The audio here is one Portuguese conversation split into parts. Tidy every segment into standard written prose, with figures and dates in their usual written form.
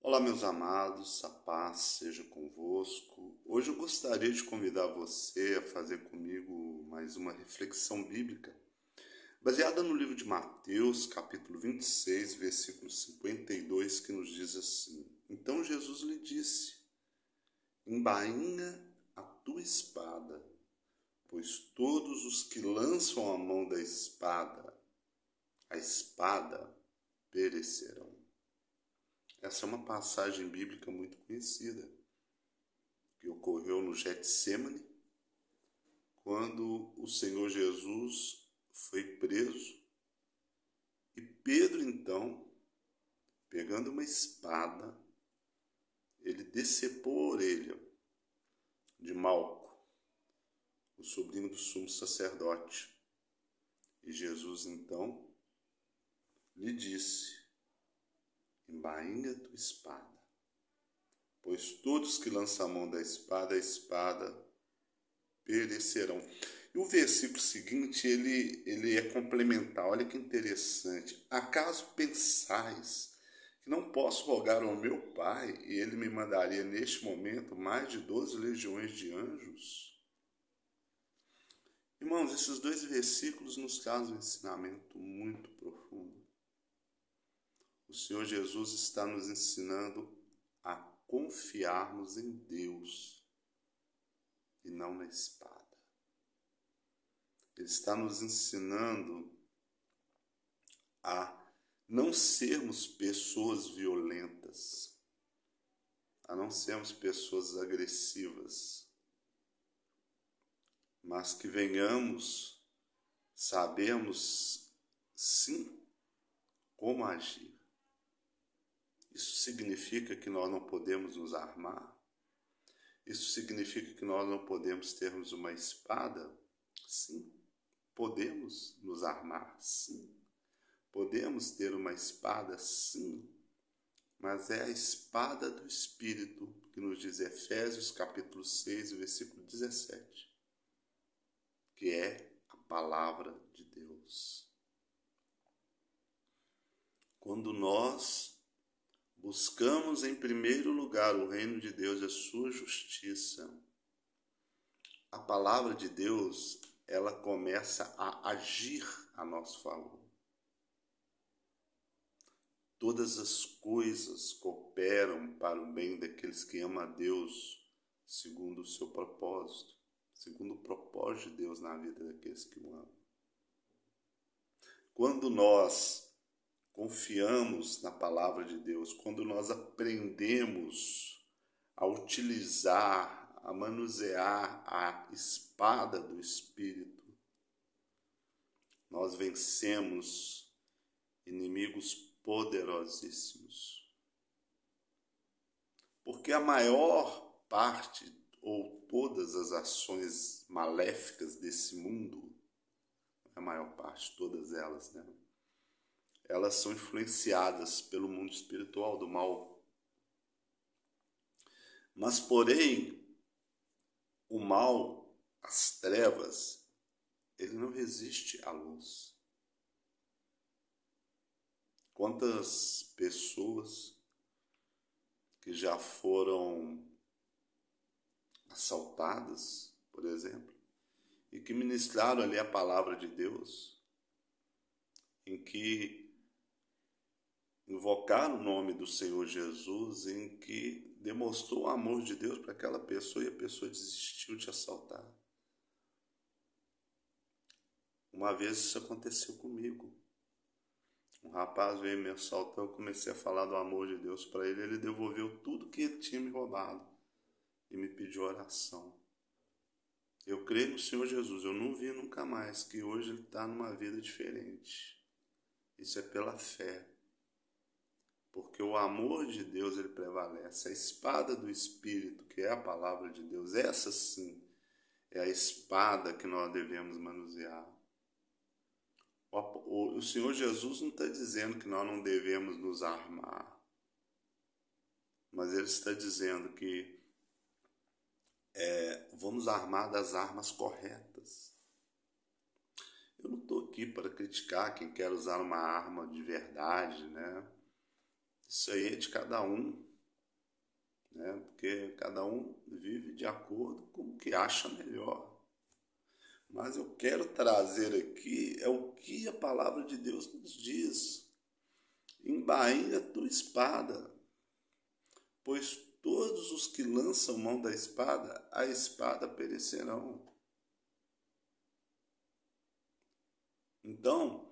Olá, meus amados, a paz seja convosco. Hoje eu gostaria de convidar você a fazer comigo mais uma reflexão bíblica, baseada no livro de Mateus, capítulo 26, versículo 52, que nos diz assim: Então Jesus lhe disse: Embainha a tua espada, pois todos os que lançam a mão da espada, a espada perecerão. Essa é uma passagem bíblica muito conhecida, que ocorreu no Getsêmani, quando o Senhor Jesus foi preso. E Pedro, então, pegando uma espada, ele decepou a orelha de Malco, o sobrinho do sumo sacerdote. E Jesus, então, lhe disse: Embainha tua espada, pois todos que lançam a mão da espada, a espada perecerão. E o versículo seguinte, ele é complementar. Olha que interessante. Acaso pensais que não posso rogar ao meu Pai e ele me mandaria neste momento mais de 12 legiões de anjos? Irmãos, esses dois versículos nos trazem um ensinamento muito profundo. O Senhor Jesus está nos ensinando a confiarmos em Deus e não na espada. Ele está nos ensinando a não sermos pessoas violentas, a não sermos pessoas agressivas, mas que venhamos sabermos sim como agir. Isso significa que nós não podemos nos armar? Isso significa que nós não podemos termos uma espada? Sim. Podemos nos armar? Sim. Podemos ter uma espada? Sim. Mas é a espada do Espírito, que nos diz Efésios capítulo 6, versículo 17, que é a palavra de Deus. Quando nós buscamos em primeiro lugar o reino de Deus e a sua justiça, a palavra de Deus, ela começa a agir a nosso favor. Todas as coisas cooperam para o bem daqueles que amam a Deus, segundo o seu propósito, segundo o propósito de Deus na vida daqueles que o amam. Quando nós confiamos na palavra de Deus, quando nós aprendemos a utilizar, a manusear a espada do Espírito, nós vencemos inimigos poderosíssimos. Porque a maior parte ou todas as ações maléficas desse mundo, a maior parte, todas elas, né? Elas são influenciadas pelo mundo espiritual do mal. Mas, porém, o mal, as trevas, ele não resiste à luz. Quantas pessoas que já foram assaltadas, por exemplo, e que ministraram ali a palavra de Deus, em que invocaram o nome do Senhor Jesus, em que demonstrou o amor de Deus para aquela pessoa e a pessoa desistiu de assaltar. Uma vez isso aconteceu comigo. Um rapaz veio me assaltar, eu comecei a falar do amor de Deus para ele, ele devolveu tudo que ele tinha me roubado e me pediu oração. Eu creio no Senhor Jesus, eu não vi nunca mais, que hoje ele está numa vida diferente. Isso é pela fé. Porque o amor de Deus, ele prevalece. A espada do Espírito, que é a palavra de Deus, essa sim é a espada que nós devemos manusear. O Senhor Jesus não está dizendo que nós não devemos nos armar, mas ele está dizendo que vamos armar das armas corretas. Eu não estou aqui para criticar quem quer usar uma arma de verdade, né? Isso aí é de cada um. né? Porque cada um vive de acordo com o que acha melhor. Mas eu quero trazer aqui o que a palavra de Deus nos diz. Embainha a tua espada, pois todos os que lançam mão da espada, a espada perecerão. Então,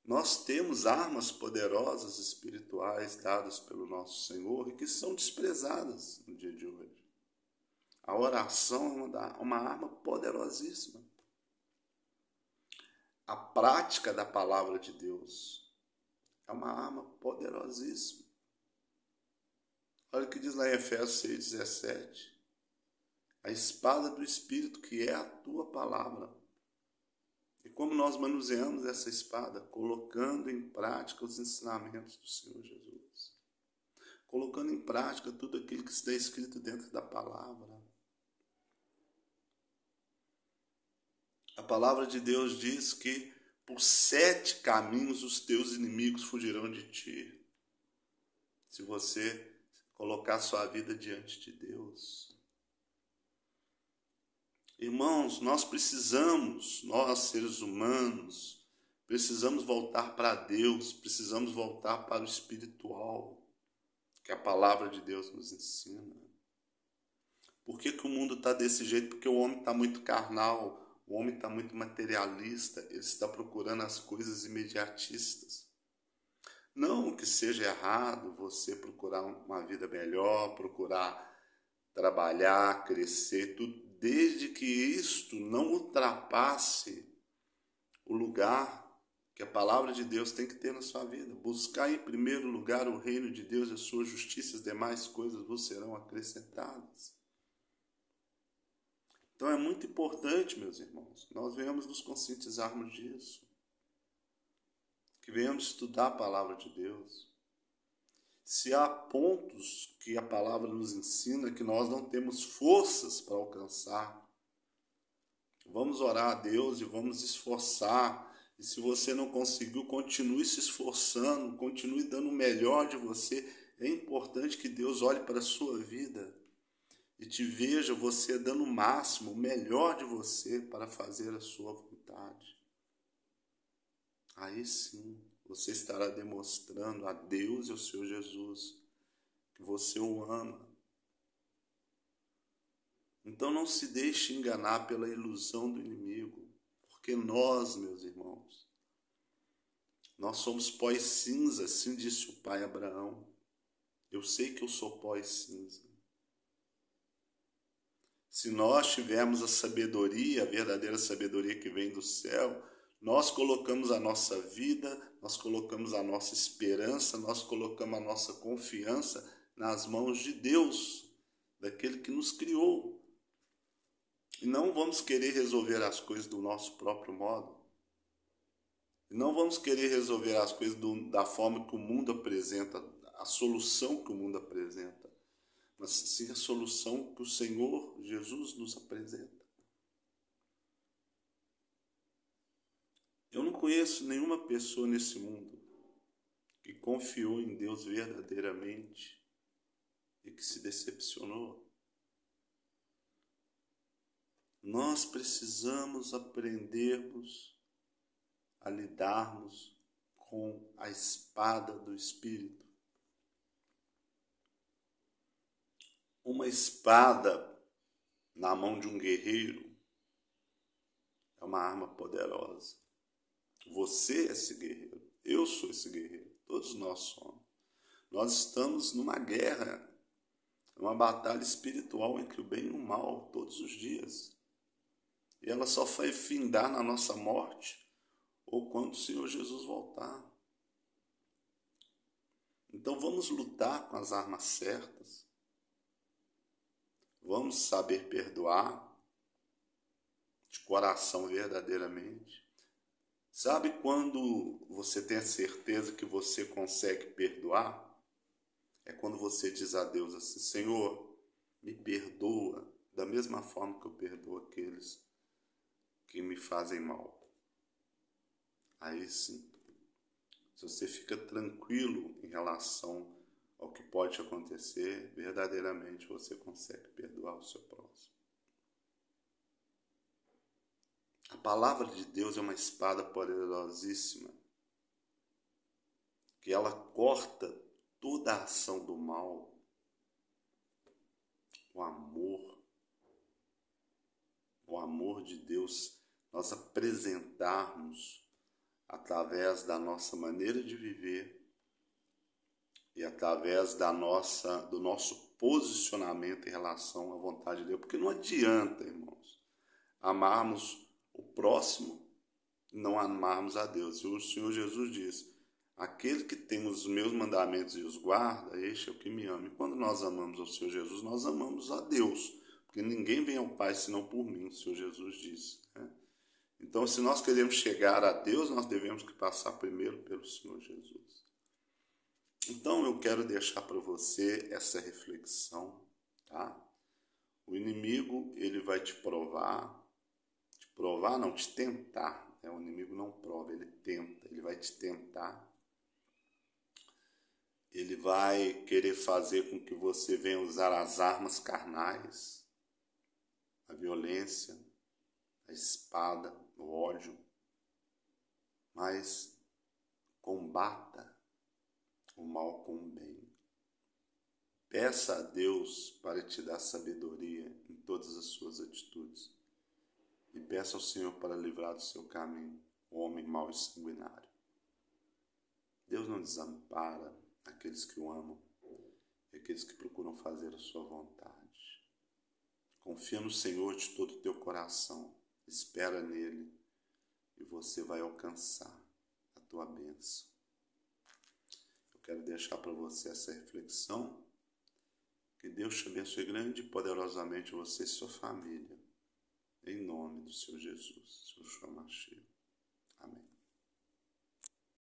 nós temos armas poderosas espirituais dadas pelo nosso Senhor e que são desprezadas no dia de hoje. A oração é uma arma poderosíssima. A prática da palavra de Deus é uma arma poderosíssima. Olha o que diz lá em Efésios 6,17. A espada do Espírito, que é a tua palavra. E como nós manuseamos essa espada? Colocando em prática os ensinamentos do Senhor Jesus. Colocando em prática tudo aquilo que está escrito dentro da palavra. A palavra de Deus diz que por 7 caminhos os teus inimigos fugirão de ti. Se você colocar sua vida diante de Deus. Irmãos, nós seres humanos, precisamos voltar para Deus, precisamos voltar para o espiritual, que a palavra de Deus nos ensina. Por que o mundo está desse jeito? Porque o homem está muito carnal, o homem está muito materialista, ele está procurando as coisas imediatistas. Não que seja errado você procurar uma vida melhor, procurar trabalhar, crescer, tudo, desde que isto não ultrapasse o lugar que a palavra de Deus tem que ter na sua vida. Buscar em primeiro lugar o reino de Deus e a sua justiça, as demais coisas vos serão acrescentadas. Então é muito importante, meus irmãos, nós venhamos nos conscientizarmos disso. Que venhamos estudar a palavra de Deus. Se há pontos que a palavra nos ensina que nós não temos forças para alcançar, vamos orar a Deus e vamos esforçar. E se você não conseguiu, continue se esforçando, continue dando o melhor de você. É importante que Deus olhe para a sua vida e te veja você dando o máximo, o melhor de você para fazer a sua vontade. Aí sim, você estará demonstrando a Deus e ao Senhor Jesus que você o ama. Então não se deixe enganar pela ilusão do inimigo, porque nós, meus irmãos, nós somos pó e cinza, assim disse o pai Abraão. Eu sei que eu sou pó e cinza. Se nós tivermos a sabedoria, a verdadeira sabedoria que vem do céu, nós colocamos a nossa vida, nós colocamos a nossa esperança, nós colocamos a nossa confiança nas mãos de Deus, daquele que nos criou. E não vamos querer resolver as coisas do nosso próprio modo. E não vamos querer resolver as coisas da forma que o mundo apresenta, a solução que o mundo apresenta, mas sim a solução que o Senhor Jesus nos apresenta. Eu não conheço nenhuma pessoa nesse mundo que confiou em Deus verdadeiramente e que se decepcionou. Nós precisamos aprendermos a lidarmos com a espada do Espírito. Uma espada na mão de um guerreiro é uma arma poderosa. Você é esse guerreiro, eu sou esse guerreiro, todos nós somos. Nós estamos numa guerra, uma batalha espiritual entre o bem e o mal, todos os dias. E ela só vai findar na nossa morte ou quando o Senhor Jesus voltar. Então vamos lutar com as armas certas. Vamos saber perdoar de coração verdadeiramente. Sabe quando você tem a certeza que você consegue perdoar? É quando você diz a Deus assim: Senhor, me perdoa da mesma forma que eu perdoo aqueles que me fazem mal. Aí sim, se você fica tranquilo em relação ao que pode acontecer, verdadeiramente você consegue perdoar o seu próximo. A palavra de Deus é uma espada poderosíssima, que ela corta toda a ação do mal. O amor de Deus, nós apresentarmos através da nossa maneira de viver e através do nosso posicionamento em relação à vontade de Deus. Porque não adianta, irmãos, amarmos o próximo e não amarmos a Deus. O Senhor Jesus diz: aquele que tem os meus mandamentos e os guarda, este é o que me ama. E quando nós amamos ao Senhor Jesus, nós amamos a Deus, porque ninguém vem ao Pai senão por mim, o Senhor Jesus disse, né? Então, se nós queremos chegar a Deus, nós devemos que passar primeiro pelo Senhor Jesus. Então, eu quero deixar para você essa reflexão, tá? O inimigo, ele vai te não, te tentar, né? O inimigo não prova, ele tenta, ele vai te tentar. Ele vai querer fazer com que você venha usar as armas carnais, a violência, a espada, o ódio, mas combata o mal com o bem. Peça a Deus para te dar sabedoria em todas as suas atitudes e peça ao Senhor para livrar do seu caminho o homem mau e sanguinário. Deus não desampara aqueles que o amam e aqueles que procuram fazer a sua vontade. Confia no Senhor de todo o teu coração, espera nele e você vai alcançar a tua bênção. Eu quero deixar para você essa reflexão. Que Deus te abençoe grande e poderosamente você e sua família. Em nome do Senhor Jesus, Yeshua Mashiach.